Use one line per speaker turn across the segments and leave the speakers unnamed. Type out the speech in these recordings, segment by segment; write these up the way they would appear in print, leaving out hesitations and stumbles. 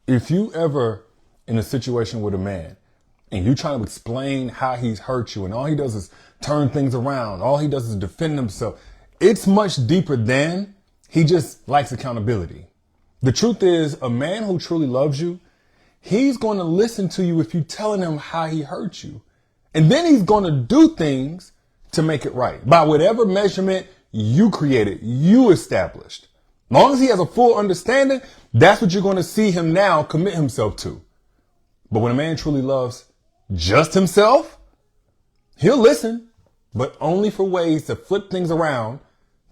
If you ever in a situation with a man and you try to explain how he's hurt you and all he does is turn things around, all he does is defend himself, it's much deeper than he just likes accountability. The truth is, a man who truly loves you, he's going to listen to you if you're telling him how he hurt you. And then he's going to do things to make it right by whatever measurement you created, you established. As long as he has a full understanding, that's what you're going to see him now commit himself to. But when a man truly loves just himself, he'll listen, but only for ways to flip things around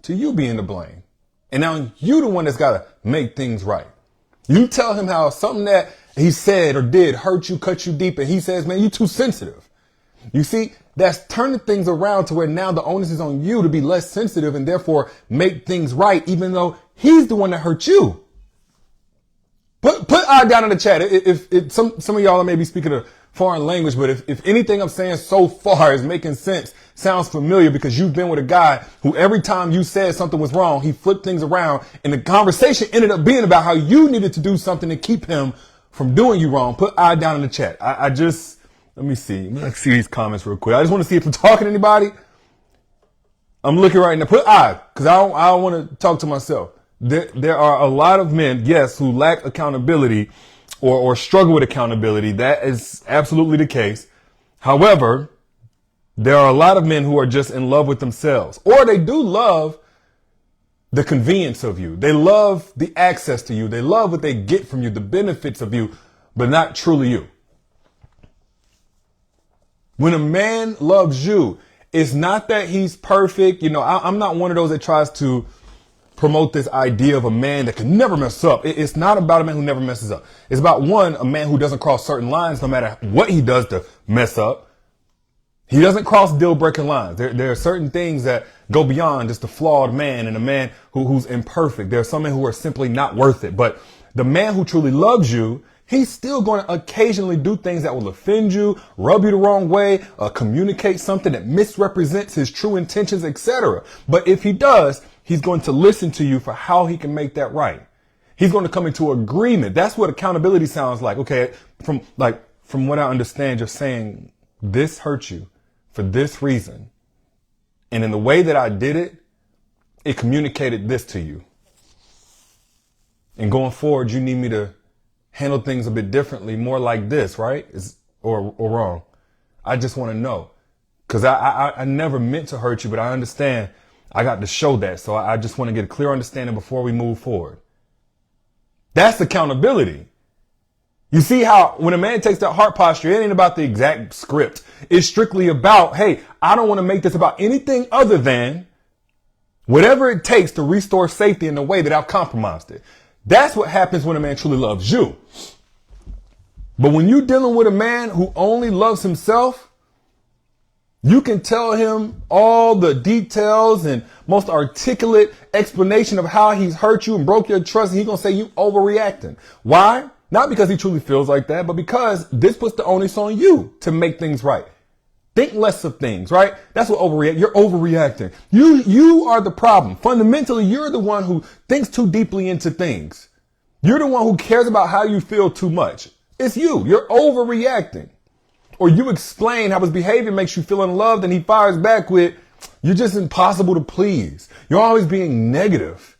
to you being to blame. And now you the one that's got to make things right. You tell him how something that he said or did hurt you, cut you deep, and he says, man, you're too sensitive. You see, that's turning things around to where now the onus is on you to be less sensitive and therefore make things right, even though he's the one that hurt you. Put I down in the chat. If some of y'all may be speaking a foreign language, but if anything I'm saying so far is making sense, sounds familiar because you've been with a guy who every time you said something was wrong, he flipped things around and the conversation ended up being about how you needed to do something to keep him from doing you wrong. Put I down in the chat. Let me see. Let's see these comments real quick. I just want to see if I'm talking to anybody. I'm looking right now. Put I, because I don't want to talk to myself. There are a lot of men, yes, who lack accountability or struggle with accountability. That is absolutely the case. However, there are a lot of men who are just in love with themselves, or they do love the convenience of you. They love the access to you. They love what they get from you, the benefits of you, but not truly you. When a man loves you, it's not that he's perfect. You know, I'm not one of those that tries to promote this idea of a man that can never mess up. It's not about a man who never messes up. It's about a man who doesn't cross certain lines no matter what he does to mess up. He doesn't cross deal-breaking lines. There are certain things that go beyond just a flawed man and a man who's imperfect. There are some men who are simply not worth it. But the man who truly loves you, he's still going to occasionally do things that will offend you, rub you the wrong way, communicate something that misrepresents his true intentions, etc. But if he does, he's going to listen to you for how he can make that right. He's going to come into agreement. That's what accountability sounds like. Okay, from what I understand, you're saying this hurt you for this reason. And in the way that I did it, it communicated this to you. And going forward, you need me to handle things a bit differently, more like this, right? Or wrong. I just want to know. Because I never meant to hurt you, but I understand I got to show that. So I just want to get a clear understanding before we move forward. That's accountability. You see how when a man takes that heart posture, it ain't about the exact script. It's strictly about, hey, I don't want to make this about anything other than whatever it takes to restore safety in the way that I've compromised it. That's what happens when a man truly loves you. But when you're dealing with a man who only loves himself, you can tell him all the details and most articulate explanation of how he's hurt you and broke your trust. And he's going to say you overreacting. Why? Not because he truly feels like that, but because this puts the onus on you to make things right. Think less of things, right? That's what overreact. You're overreacting. You are the problem. Fundamentally, you're the one who thinks too deeply into things. You're the one who cares about how you feel too much. It's you. You're overreacting. Or you explain how his behavior makes you feel unloved and he fires back with, you're just impossible to please. You're always being negative.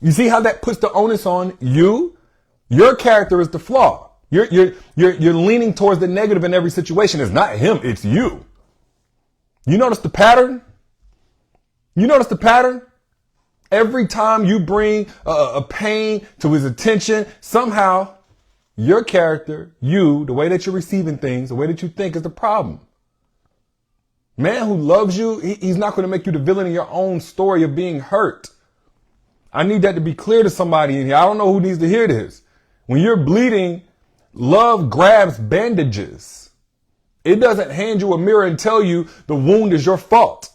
You see how that puts the onus on you? Your character is the flaw. You're leaning towards the negative in every situation. It's not him, it's you. You notice the pattern? Every time you bring a pain to his attention, somehow your character, you, the way that you're receiving things, the way that you think is the problem. Man who loves you, he's not going to make you the villain in your own story of being hurt. I need that to be clear to somebody in here. I don't know who needs to hear this. When you're bleeding, love grabs bandages. It doesn't hand you a mirror and tell you the wound is your fault.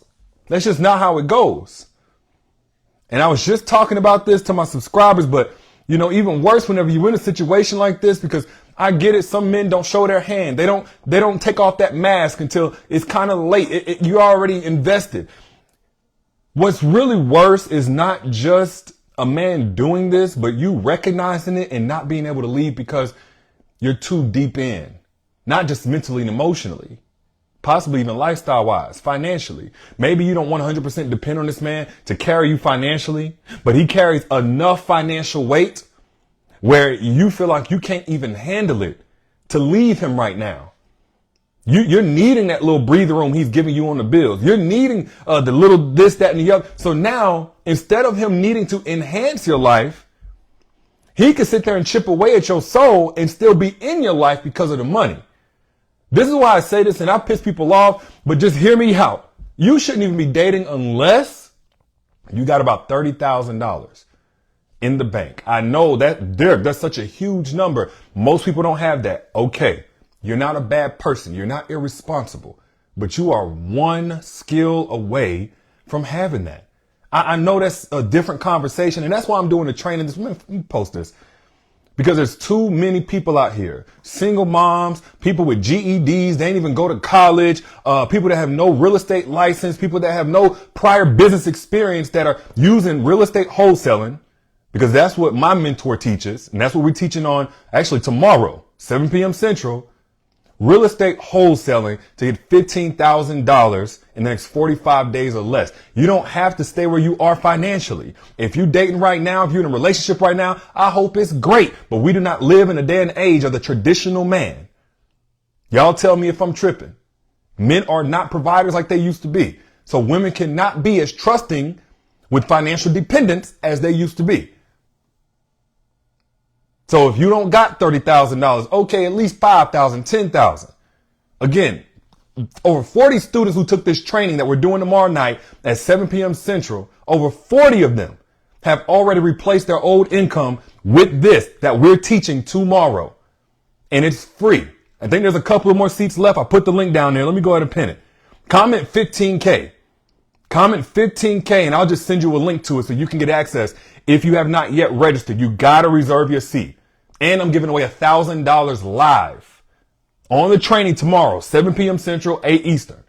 That's just not how it goes. And I was just talking about this to my subscribers, but you know, even worse whenever you're in a situation like this, because I get it. Some men don't show their hand. They don't take off that mask until it's kind of late. You're already invested. What's really worse is not just a man doing this, but you recognizing it and not being able to leave because you're too deep in, not just mentally and emotionally, possibly even lifestyle wise, financially. Maybe you don't 100% depend on this man to carry you financially, but he carries enough financial weight where you feel like you can't even handle it to leave him right now. You're needing that little breather room he's giving you on the bills. You're needing the little this, that, and the other. So now, instead of him needing to enhance your life, he can sit there and chip away at your soul and still be in your life because of the money. This is why I say this, and I piss people off, but just hear me out. You shouldn't even be dating unless you got about $30,000 in the bank. I know that, Derrick, that's such a huge number. Most people don't have that. Okay. You're not a bad person. You're not irresponsible, but you are one skill away from having that. I know that's a different conversation, and that's why I'm doing the training. Let me post this because there's too many people out here, single moms, people with GEDs. They ain't even go to college. People that have no real estate license, people that have no prior business experience that are using real estate wholesaling because that's what my mentor teaches. And that's what we're teaching on actually tomorrow, 7 p.m. Central. Real estate wholesaling to get $15,000 in the next 45 days or less. You don't have to stay where you are financially. If you're dating right now, if you're in a relationship right now, I hope it's great. But we do not live in a day and age of the traditional man. Y'all tell me if I'm tripping. Men are not providers like they used to be. So women cannot be as trusting with financial dependence as they used to be. So if you don't got $30,000, okay, at least $5,000, $10,000. Again, over 40 students who took this training that we're doing tomorrow night at 7 p.m. Central, over 40 of them have already replaced their old income with this that we're teaching tomorrow. And it's free. I think there's a couple of more seats left. I put the link down there. Let me go ahead and pin it. Comment 15K. Comment 15K and I'll just send you a link to it so you can get access. If you have not yet registered, you got to reserve your seat. And I'm giving away $1,000 live on the training tomorrow, 7 p.m. Central, 8 Eastern.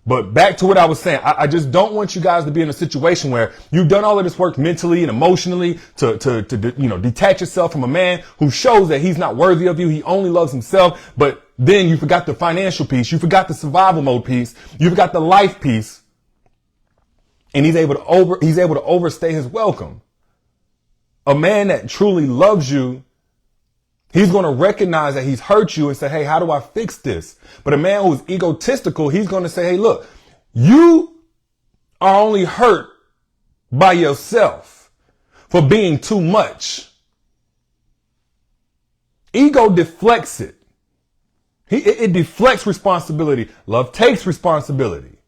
But back to what I was saying, I just don't want you guys to be in a situation where you've done all of this work mentally and emotionally to detach yourself from a man who shows that he's not worthy of you. He only loves himself. But then you forgot the financial piece. You forgot the survival mode piece. You forgot the life piece. And he's able to overstay his welcome. A man that truly loves you, he's going to recognize that he's hurt you and say, hey, how do I fix this? But a man who's egotistical, he's going to say, hey, look, you are only hurt by yourself for being too much. Ego deflects it. It deflects responsibility. Love takes responsibility.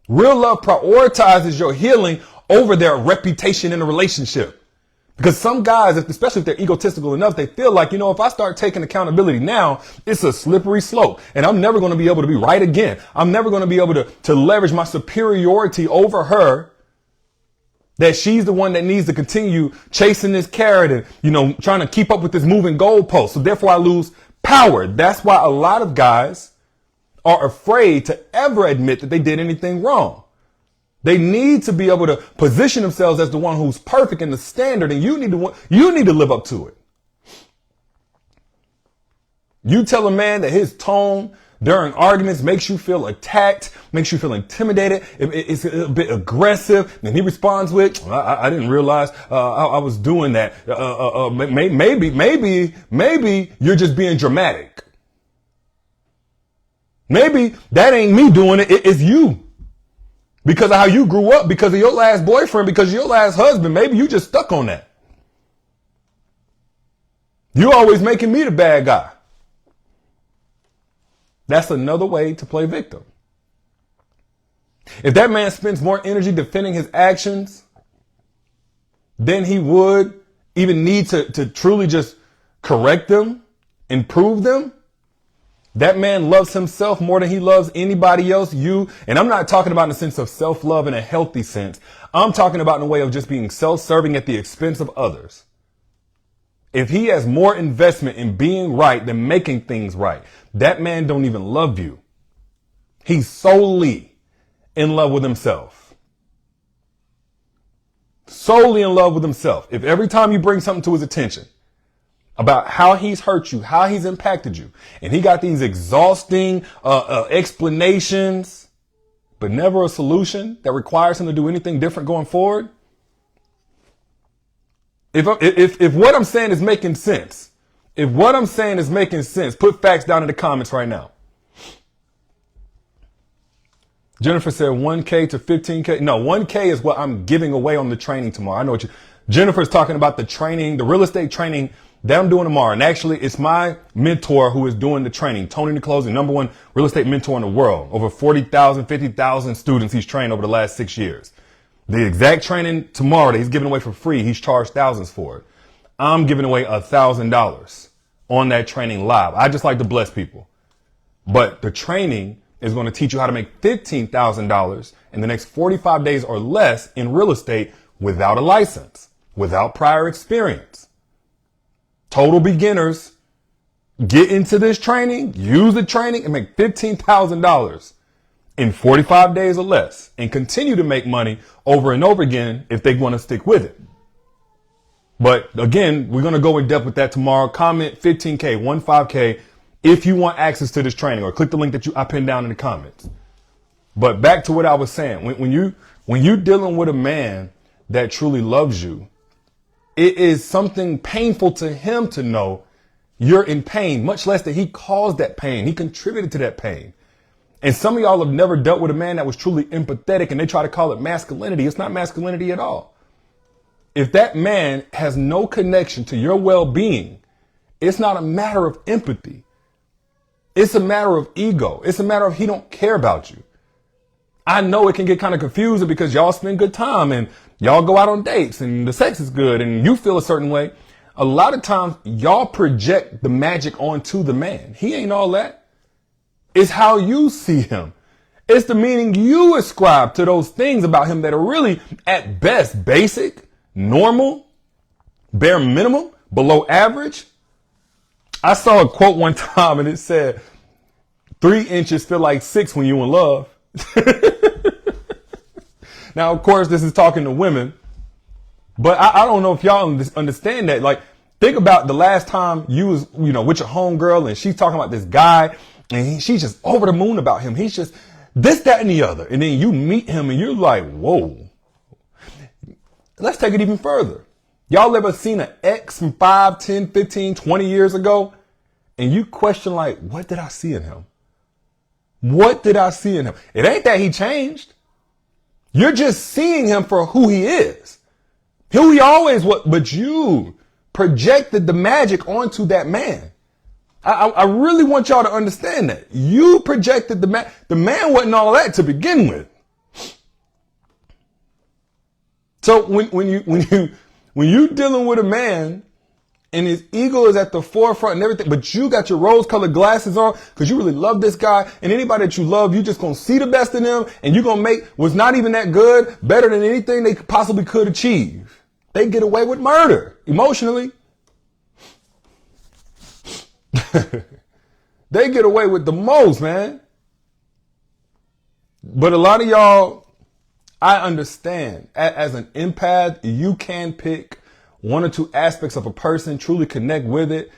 Real love prioritizes your healing over their reputation in a relationship. Because some guys, especially if they're egotistical enough, they feel like, if I start taking accountability now, it's a slippery slope and I'm never going to be able to be right again. I'm never going to be able to leverage my superiority over her, that she's the one that needs to continue chasing this carrot and, trying to keep up with this moving goalpost. So therefore I lose power. That's why a lot of guys are afraid to ever admit that they did anything wrong. They need to be able to position themselves as the one who's perfect in the standard, and you need to live up to it. You tell a man that his tone during arguments makes you feel attacked, makes you feel intimidated, it's a bit aggressive, and he responds with, I didn't realize I was doing that. Maybe you're just being dramatic. Maybe that ain't me doing it, it's you. Because of how you grew up, because of your last boyfriend, because of your last husband. Maybe you just stuck on that. You always making me the bad guy. That's another way to play victim. If that man spends more energy defending his actions than he would even need to truly just correct them, improve them, that man loves himself more than he loves anybody else, you. And I'm not talking about in the sense of self-love in a healthy sense. I'm talking about in a way of just being self-serving at the expense of others. If he has more investment in being right than making things right, that man don't even love you. He's solely in love with himself. solely in love with himself, if every time you bring something to his attention about how he's hurt you, how he's impacted you, and he got these exhausting explanations, but never a solution that requires him to do anything different going forward. If what I'm saying is making sense, put facts down in the comments right now. Jennifer said 1K to 15K. No, 1K is what I'm giving away on the training tomorrow. I know what Jennifer's talking about, the training, the real estate training that I'm doing tomorrow. And actually, it's my mentor who is doing the training. Tony Nicole's the #1 real estate mentor in the world. Over 40,000, 50,000 students he's trained over the last 6 years. The exact training tomorrow that he's giving away for free, he's charged thousands for it. I'm giving away $1,000 on that training live. I just like to bless people. But the training is going to teach you how to make $15,000 in the next 45 days or less in real estate without a license, without prior experience. Total beginners, get into this training, use the training, and make $15,000 in 45 days or less, and continue to make money over and over again if they want to stick with it. But again, we're going to go in depth with that tomorrow. Comment 15K, 15K, if you want access to this training, or click the link that I pinned down in the comments. But back to what I was saying, when you're dealing with a man that truly loves you, it is something painful to him to know you're in pain, much less that he caused that pain. He contributed to that pain. And some of y'all have never dealt with a man that was truly empathetic, and they try to call it masculinity. It's not masculinity at all. If that man has no connection to your well-being, it's not a matter of empathy. It's a matter of ego. It's a matter of he don't care about you. I know it can get kind of confusing because y'all spend good time and y'all go out on dates and the sex is good and you feel a certain way. A lot of times y'all project the magic onto the man. He ain't all that. It's how you see him. It's the meaning you ascribe to those things about him that are really at best basic, normal, bare minimum, below average. I saw a quote one time and it said, 3 inches feel like 6 when you in love. Now, of course, this is talking to women, but I don't know if y'all understand that. Like, think about the last time you was, with your homegirl and she's talking about this guy and she's just over the moon about him. He's just this, that, and the other. And then you meet him and you're like, whoa. Let's take it even further. Y'all ever seen an ex from 5, 10, 15, 20 years ago? And you question like, what did I see in him? What did I see in him? It ain't that he changed. You're just seeing him for who he is. Who he always was, but you projected the magic onto that man. I really want y'all to understand that. You projected the man. The man wasn't all that to begin with. So when you dealing with a man and his ego is at the forefront and everything, but you got your rose-colored glasses on because you really love this guy, and anybody that you love, you just gonna see the best in them, and you're gonna make what's not even that good better than anything they possibly could achieve. They get away with murder emotionally. They get away with the most, man. But a lot of y'all, I understand. As an empath, you can pick 1 or 2 aspects of a person, truly connect with it.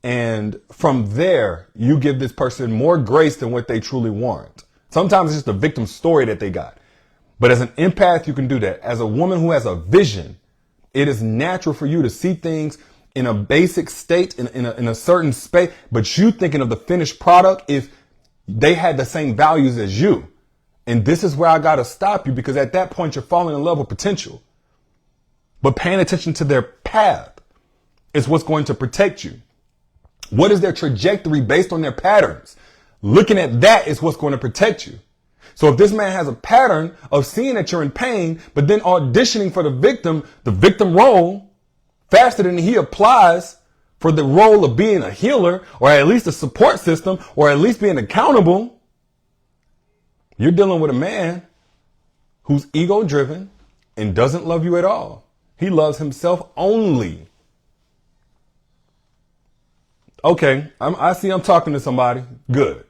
And from there, you give this person more grace than what they truly want. Sometimes it's just a victim story that they got. But as an empath, you can do that. As a woman who has a vision, it is natural for you to see things in a basic state, in a certain space, but you thinking of the finished product if they had the same values as you. And this is where I got to stop you, because at that point, you're falling in love with potential. But paying attention to their path is what's going to protect you. What is their trajectory based on their patterns? Looking at that is what's going to protect you. So if this man has a pattern of seeing that you're in pain, but then auditioning for the victim role faster than he applies for the role of being a healer, or at least a support system, or at least being accountable, you're dealing with a man who's ego driven and doesn't love you at all. He loves himself only. Okay, I see I'm talking to somebody. Good.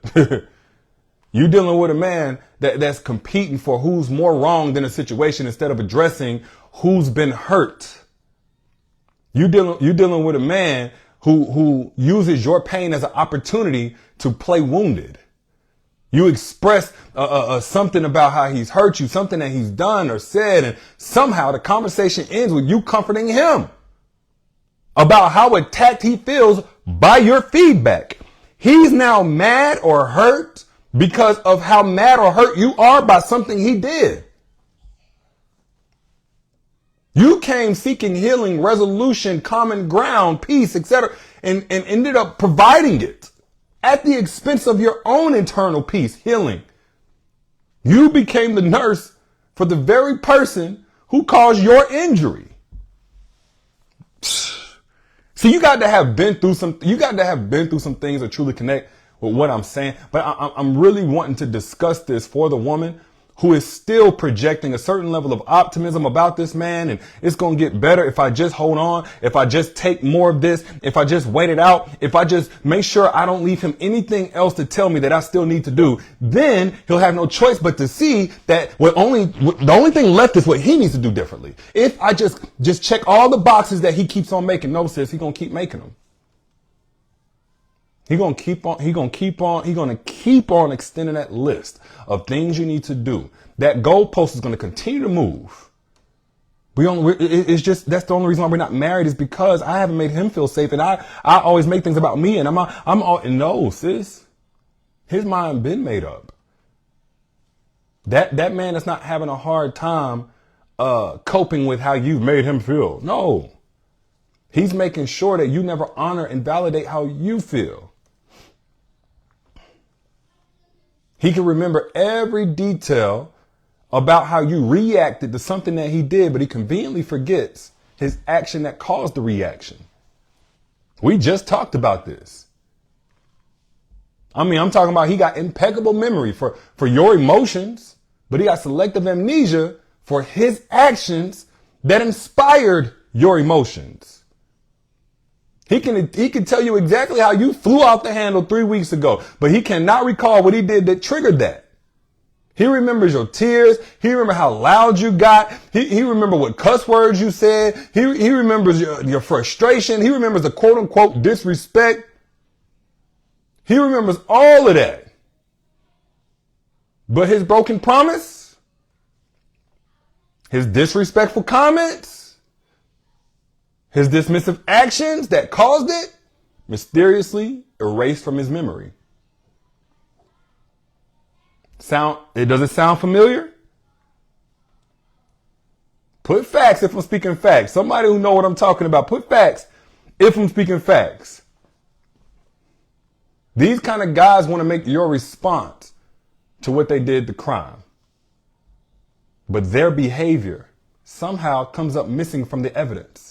You dealing with a man that's competing for who's more wrong than a situation instead of addressing who's been hurt. You dealing with a man who uses your pain as an opportunity to play wounded. You express something about how he's hurt you, something that he's done or said, and somehow the conversation ends with you comforting him about how attacked he feels by your feedback. He's now mad or hurt because of how mad or hurt you are by something he did. You came seeking healing, resolution, common ground, peace, etc., and ended up providing it at the expense of your own internal peace, healing. You became the nurse for the very person who caused your injury. See, you got to have been through some things to truly connect with what I'm saying. But I'm really wanting to discuss this for the woman who is still projecting a certain level of optimism about this man. And it's going to get better if I just hold on, if I just take more of this, if I just wait it out, if I just make sure I don't leave him anything else to tell me that I still need to do. Then he'll have no choice but to see that the only thing left is what he needs to do differently. If I just check all the boxes that he keeps on making, no, sis, he's going to keep making them. He's going to keep on extending that list of things you need to do. That goalpost is going to continue to move. That's the only reason why we're not married is because I haven't made him feel safe. And I always make things about me. And no, sis, his mind been made up. That man is not having a hard time, coping with how you've made him feel. No, he's making sure that you never honor and validate how you feel. He can remember every detail about how you reacted to something that he did, but he conveniently forgets his action that caused the reaction. We just talked about this. I'm talking about he got impeccable memory for your emotions, but he got selective amnesia for his actions that inspired your emotions. He can tell you exactly how you flew off the handle 3 weeks ago, but he cannot recall what he did that triggered that. He remembers your tears. He remembers how loud you got. He remembers what cuss words you said. He remembers your frustration. He remembers the quote unquote disrespect. He remembers all of that. But his broken promise, his disrespectful comments, his dismissive actions that caused it, mysteriously erased from his memory. Does it sound familiar? Put facts if I'm speaking facts. Somebody who know what I'm talking about, put facts if I'm speaking facts. These kind of guys want to make your response to what they did the crime. But their behavior somehow comes up missing from the evidence.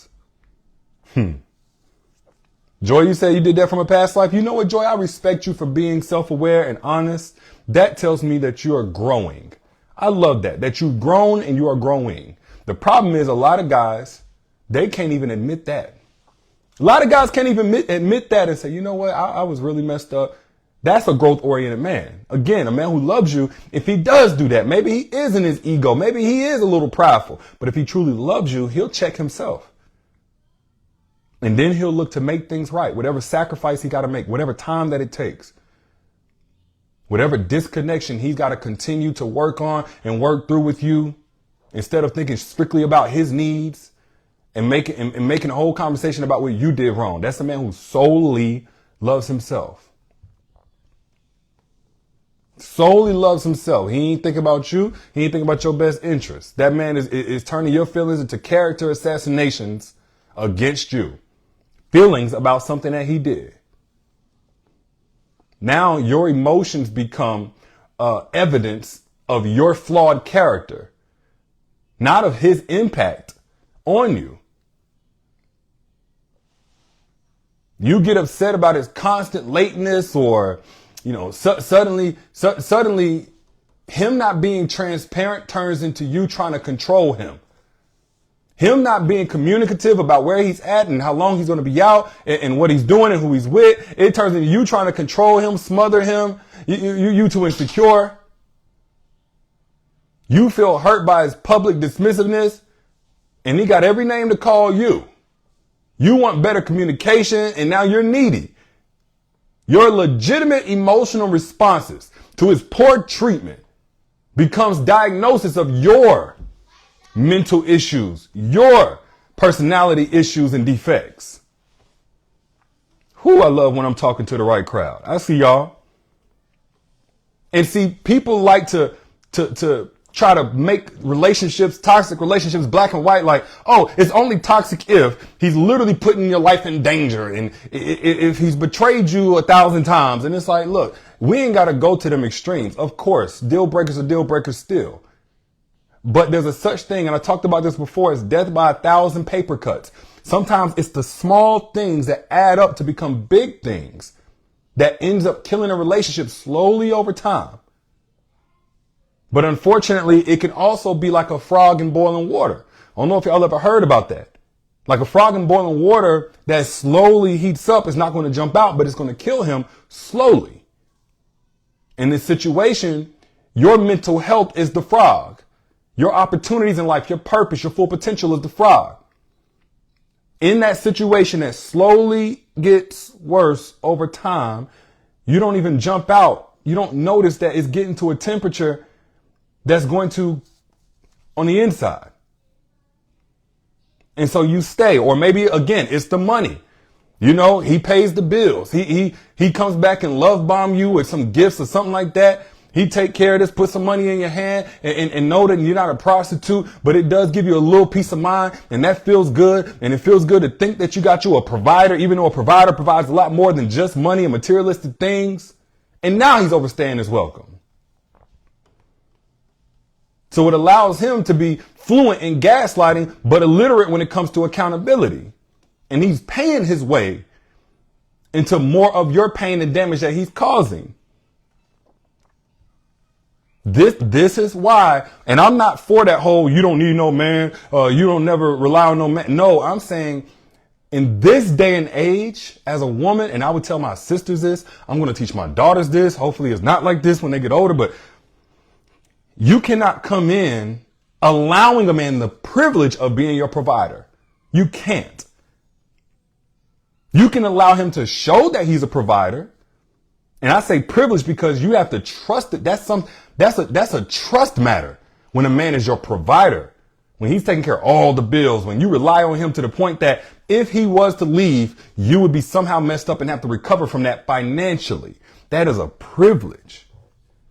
Joy, you say you did that from a past life. You know what, Joy? I respect you for being self-aware and honest. That tells me that you are growing. I love that you've grown and you are growing. The problem is a lot of guys, they can't even admit that. A lot of guys can't even admit that and say, you know what? I was really messed up. That's a growth-oriented man. Again, a man who loves you, if he does do that, maybe he is in his ego. Maybe he is a little prideful. But if he truly loves you, he'll check himself. And then he'll look to make things right. Whatever sacrifice he got to make, whatever time that it takes, whatever disconnection he's got to continue to work on and work through with you, instead of thinking strictly about his needs and making a whole conversation about what you did wrong. That's a man who solely loves himself. Solely loves himself. He ain't thinking about you. He ain't thinking about your best interest. That man is turning your feelings into character assassinations against you. Feelings about something that he did. Now your emotions become evidence of your flawed character, not of his impact on you. You get upset about his constant lateness, or, suddenly him not being transparent turns into you trying to control him. Him not being communicative about where he's at and how long he's going to be out and what he's doing and who he's with. It turns into you trying to control him, smother him. You too insecure. You feel hurt by his public dismissiveness And he got every name to call you. You want better communication, and now you're needy. Your legitimate emotional responses to his poor treatment becomes diagnosis of your mental issues, your personality issues and defects. Who I love when I'm talking to the right crowd. I see y'all. And see, people like to try to make relationships, toxic relationships, black and white, like, oh, it's only toxic if he's literally putting your life in danger and if he's betrayed you 1,000 times. And it's like, look, we ain't got to go to them extremes. Of course, deal breakers are deal breakers still. But there's a such thing, and I talked about this before, as death by 1,000 paper cuts. Sometimes it's the small things that add up to become big things that ends up killing a relationship slowly over time. But unfortunately, it can also be like a frog in boiling water. I don't know if y'all ever heard about that. Like a frog in boiling water that slowly heats up is not going to jump out, but it's going to kill him slowly. In this situation, your mental health is the frog. Your opportunities in life, your purpose, your full potential is the frog. In that situation that slowly gets worse over time, you don't even jump out. You don't notice that it's getting to a temperature that's going to on the inside. And so you stay, or maybe again, it's the money. You know, he pays the bills. He comes back and love bomb you with some gifts or something like that. He take care of this, put some money in your hand and know that you're not a prostitute, but it does give you a little peace of mind, and that feels good. And it feels good to think that you got you a provider, even though a provider provides a lot more than just money and materialistic things. And now he's overstaying his welcome. So it allows him to be fluent in gaslighting, but illiterate when it comes to accountability. And he's paying his way into more of your pain and damage that he's causing. This is why, and I'm not for that whole, you don't need no man, you don't never rely on no man. No, I'm saying in this day and age, as a woman, and I would tell my sisters this, I'm going to teach my daughters this. Hopefully it's not like this when they get older, but you cannot come in allowing a man the privilege of being your provider. You can't. You can allow him to show that he's a provider. And I say privilege because you have to trust it. That's a trust matter when a man is your provider, when he's taking care of all the bills, when you rely on him to the point that if he was to leave, you would be somehow messed up and have to recover from that financially. That is a privilege.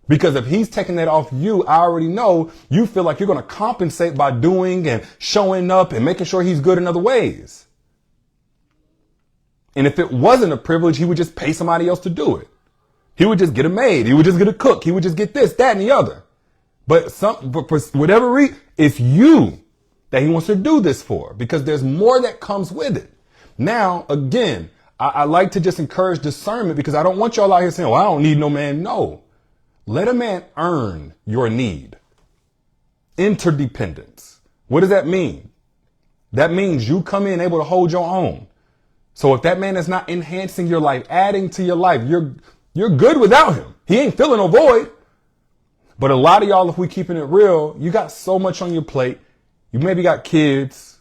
Because if he's taking that off you, I already know you feel like you're going to compensate by doing and showing up and making sure he's good in other ways. And if it wasn't a privilege, he would just pay somebody else to do it. He would just get a maid. He would just get a cook. He would just get this, that, and the other. But for whatever reason, it's you that he wants to do this for, because there's more that comes with it. Now, again, I like to just encourage discernment, because I don't want y'all out here saying, well, I don't need no man. No. Let a man earn your need. Interdependence. What does that mean? That means you come in able to hold your own. So if that man is not enhancing your life, adding to your life, you're good without him. He ain't filling a void. But a lot of y'all, if we keeping it real, you got so much on your plate. You maybe got kids.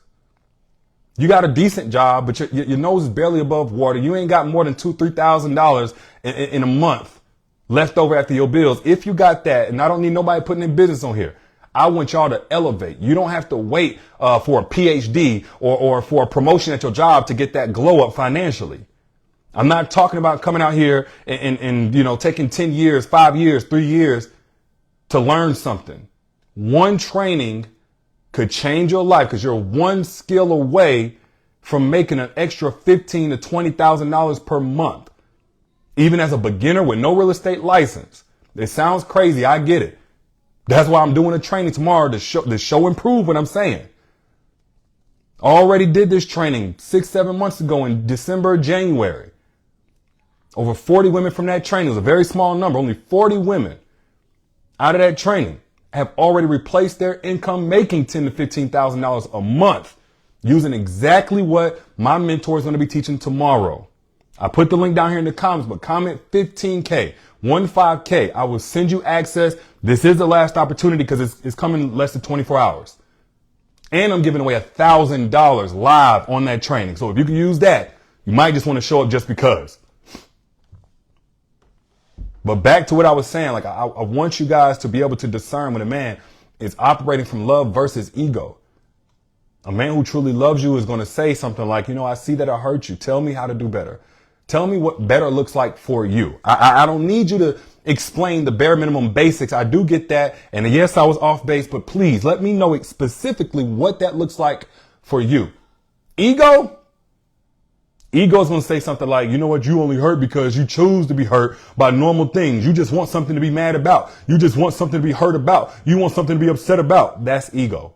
You got a decent job, but your nose is barely above water. You ain't got more than $2,000-$3,000 in a month left over after your bills. If you got that, and I don't need nobody putting in business on here, I want y'all to elevate. You don't have to wait for a PhD or for a promotion at your job to get that glow up financially. I'm not talking about coming out here and you know, taking 10 years, 5 years, 3 years to learn something. One training could change your life, because you're one skill away from making an extra $15,000 to $20,000 per month. Even as a beginner with no real estate license. It sounds crazy. I get it. That's why I'm doing a training tomorrow to show and prove what I'm saying. Already did this training 6-7 months ago in December, January. Over 40 women from that training. It was a very small number. Only 40 women out of that training have already replaced their income making $10,000 to $15,000 a month using exactly what my mentor is going to be teaching tomorrow. I put the link down here in the comments, but comment 15K, 15K. I will send you access. This is the last opportunity because it's coming in less than 24 hours. And I'm giving away $1,000 live on that training. So if you can use that, you might just want to show up just because. But back to what I was saying, like I want you guys to be able to discern when a man is operating from love versus ego. A man who truly loves you is going to say something like, I see that I hurt you. Tell me how to do better. Tell me what better looks like for you. I don't need you to explain the bare minimum basics. I do get that. And yes, I was off base, but please let me know specifically what that looks like for you. Ego's going to say something like, you know what? You only hurt because you choose to be hurt by normal things. You just want something to be mad about. You just want something to be hurt about. You want something to be upset about. That's ego.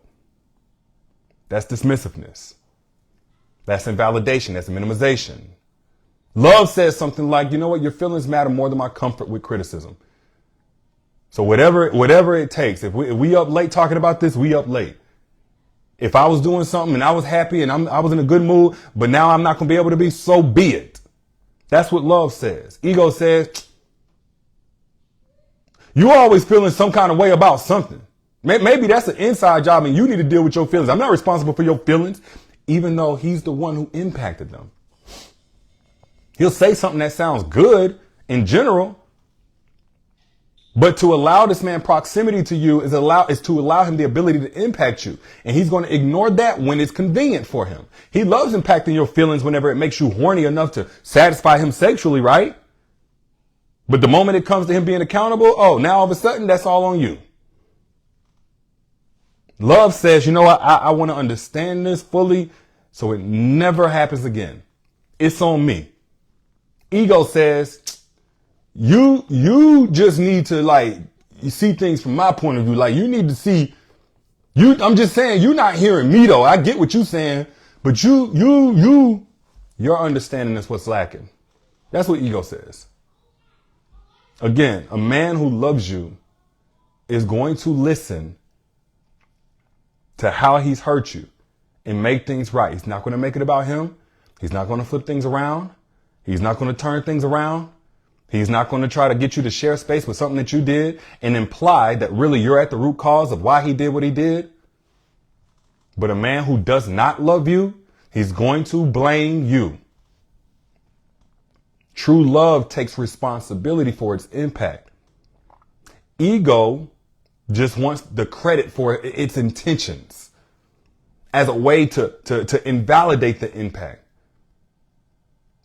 That's dismissiveness. That's invalidation. That's minimization. Love says something like, you know what? Your feelings matter more than my comfort with criticism. So whatever it takes, if we up late talking about this, we up late. If I was doing something and I was happy and I was in a good mood, but now I'm not going to be able to be, so be it. That's what love says. Ego says, you're always feeling some kind of way about something. Maybe that's an inside job and you need to deal with your feelings. I'm not responsible for your feelings, even though he's the one who impacted them. He'll say something that sounds good in general, but to allow this man proximity to you is to allow him the ability to impact you. And he's going to ignore that when it's convenient for him. He loves impacting your feelings whenever it makes you horny enough to satisfy him sexually, right? But the moment it comes to him being accountable, now all of a sudden that's all on you. Love says, you know what? I want to understand this fully so it never happens again. It's on me. Ego says, you just need to you see things from my point of view. Like you need to see I'm just saying, you're not hearing me though. I get what you're saying, but your understanding is what's lacking. That's what ego says. Again, a man who loves you is going to listen to how he's hurt you and make things right. He's not going to make it about him. He's not going to flip things around. He's not going to turn things around. He's not going to try to get you to share space with something that you did and imply that really you're at the root cause of why he did what he did. But a man who does not love you, he's going to blame you. True love takes responsibility for its impact. Ego just wants the credit for its intentions as a way to invalidate the impact.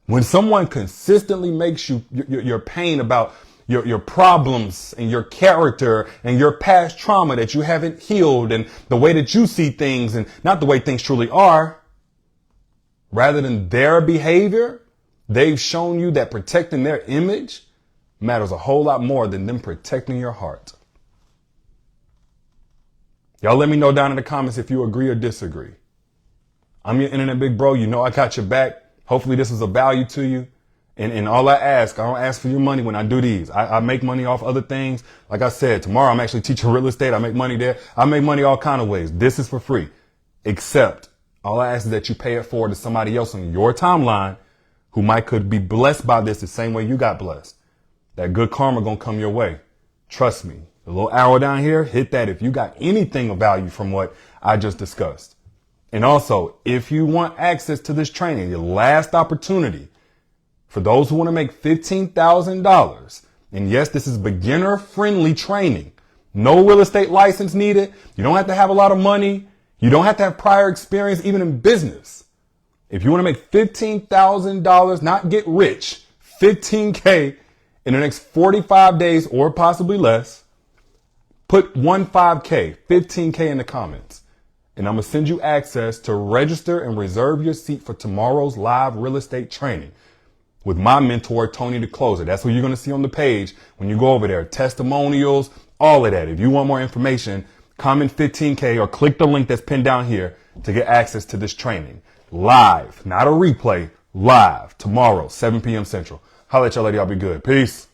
When someone consistently makes your pain about your problems and your character and your past trauma that you haven't healed and the way that you see things and not the way things truly are, rather than their behavior, they've shown you that protecting their image matters a whole lot more than them protecting your heart. Y'all let me know down in the comments if you agree or disagree. I'm your internet big bro. You know I got your back. Hopefully this was of value to you. And all I don't ask for your money when I do these. I make money off other things. Like I said, tomorrow I'm actually teaching real estate. I make money there. I make money all kind of ways. This is for free. Except all I ask is that you pay it forward to somebody else on your timeline who could be blessed by this the same way you got blessed. That good karma gonna come your way. Trust me. The little arrow down here, hit that if you got anything of value from what I just discussed. And also, if you want access to this training, your last opportunity for those who want to make $15,000. And yes, this is beginner friendly training. No real estate license needed. You don't have to have a lot of money. You don't have to have prior experience, even in business. If you want to make $15,000, not get rich, 15K in the next 45 days or possibly less, put 15K in the comments. And I'm going to send you access to register and reserve your seat for tomorrow's live real estate training with my mentor, Tony the Closer. That's what you're going to see on the page when you go over there. Testimonials, all of that. If you want more information, comment 15K or click the link that's pinned down here to get access to this training. Live, not a replay, live tomorrow, 7 p.m. Central. Holla at y'all later. Y'all be good. Peace.